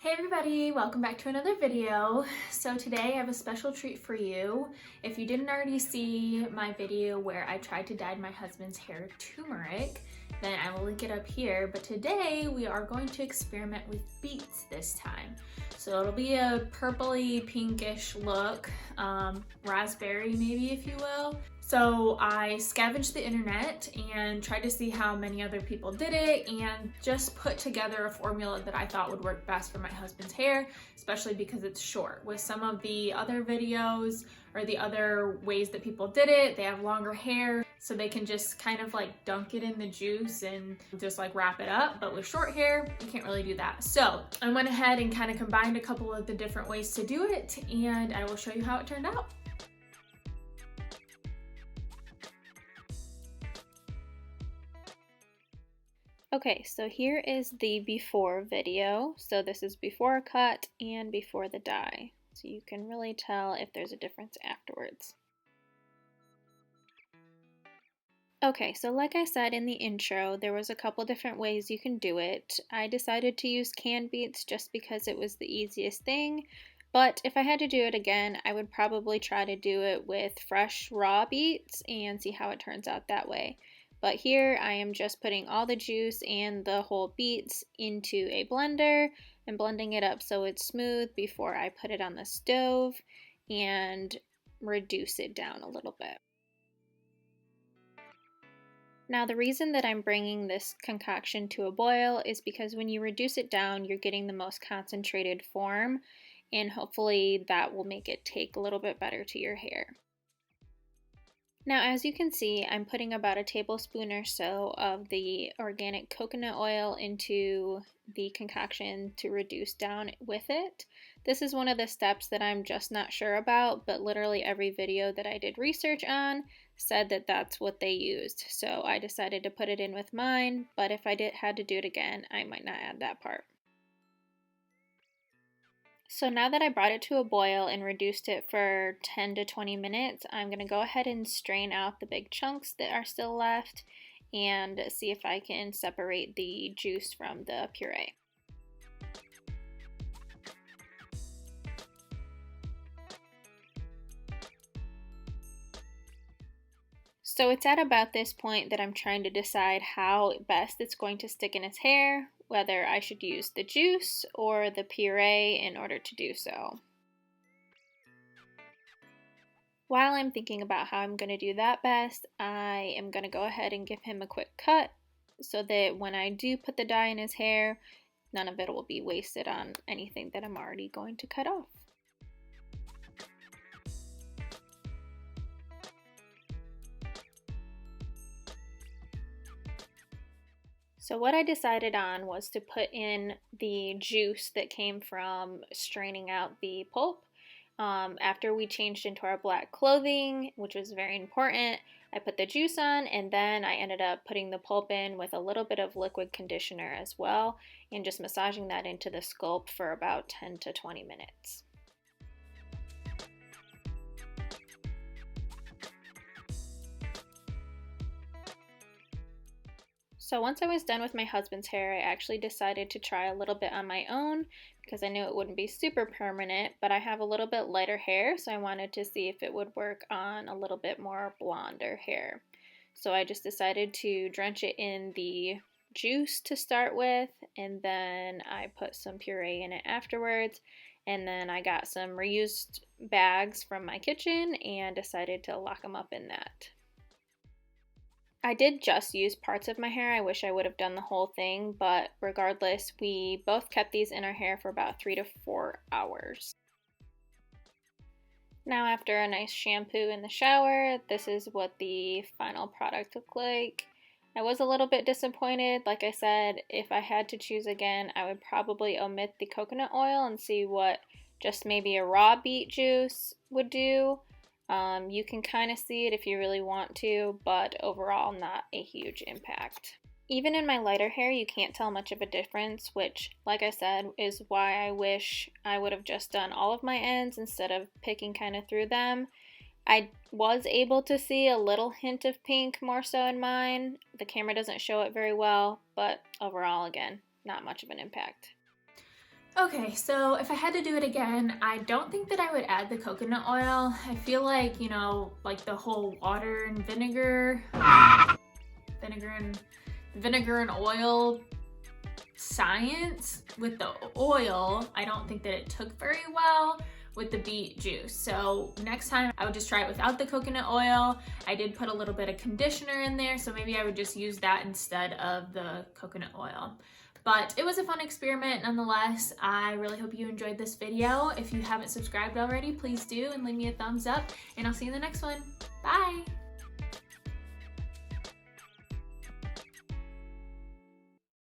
Hey everybody, welcome back to another video. So today I have a special treat for you. If you didn't already see my video where I tried to dye my husband's hair turmeric, then I will link it up here. But today we are going to experiment with beets this time. So it'll be a purpley pinkish look, raspberry maybe if you will. So I scavenged the internet and tried to see how many other people did it and just put together a formula that I thought would work best for my husband's hair, especially because it's short. With some of the other videos or the other ways that people did it, they have longer hair, so they can just kind of like dunk it in the juice and just like wrap it up. But with short hair, you can't really do that. So I went ahead and kind of combined a couple of the different ways to do it, and I will show you how it turned out. Okay, so here is the before video. So this is before cut and before the dye. So you can really tell if there's a difference afterwards. Okay, so like I said in the intro, there was a couple different ways you can do it. I decided to use canned beets just because it was the easiest thing. But if I had to do it again, I would probably try to do it with fresh raw beets and see how it turns out that way. But here I am just putting all the juice and the whole beets into a blender and blending it up so it's smooth before I put it on the stove and reduce it down a little bit. Now the reason that I'm bringing this concoction to a boil is because when you reduce it down, you're getting the most concentrated form, and hopefully that will make it take a little bit better to your hair. Now, as you can see, I'm putting about a tablespoon or so of the organic coconut oil into the concoction to reduce down with it. This is one of the steps that I'm just not sure about, but literally every video that I did research on said that that's what they used. So I decided to put it in with mine, but if I had to do it again, I might not add that part. So now that I brought it to a boil and reduced it for 10 to 20 minutes, I'm going to go ahead and strain out the big chunks that are still left and see if I can separate the juice from the puree. So it's at about this point that I'm trying to decide how best it's going to stick in his hair, whether I should use the juice or the puree in order to do so. While I'm thinking about how I'm going to do that best, I am going to go ahead and give him a quick cut so that when I do put the dye in his hair, none of it will be wasted on anything that I'm already going to cut off. So what I decided on was to put in the juice that came from straining out the pulp. After we changed into our black clothing, which was very important, I put the juice on, and then I ended up putting the pulp in with a little bit of liquid conditioner as well, and just massaging that into the scalp for about 10 to 20 minutes. So once I was done with my husband's hair, I actually decided to try a little bit on my own because I knew it wouldn't be super permanent, but I have a little bit lighter hair, so I wanted to see if it would work on a little bit more blonder hair. So I just decided to drench it in the juice to start with, and then I put some puree in it afterwards, and then I got some reused bags from my kitchen and decided to lock them up in that. I did just use parts of my hair. I wish I would have done the whole thing, but regardless, we both kept these in our hair for about 3 to 4 hours. Now after a nice shampoo in the shower, this is what the final product looked like. I was a little bit disappointed. Like I said, if I had to choose again, I would probably omit the coconut oil and see what just maybe a raw beet juice would do. You can kind of see it if you really want to, but overall not a huge impact. Even in my lighter hair, you can't tell much of a difference, which, like I said, is why I wish I would have just done all of my ends instead of picking kind of through them. I was able to see a little hint of pink more so in mine. The camera doesn't show it very well, but overall, again, not much of an impact. Okay, so if I had to do it again, I don't think that I would add the coconut oil. I feel like, you know, like the whole water and vinegar and oil science with the oil, I don't think that it took very well with the beet juice. So next time I would just try it without the coconut oil. I did put a little bit of conditioner in there, so maybe I would just use that instead of the coconut oil. But it was a fun experiment nonetheless. I really hope you enjoyed this video. If you haven't subscribed already, please do and leave me a thumbs up, and I'll see you in the next one. Bye!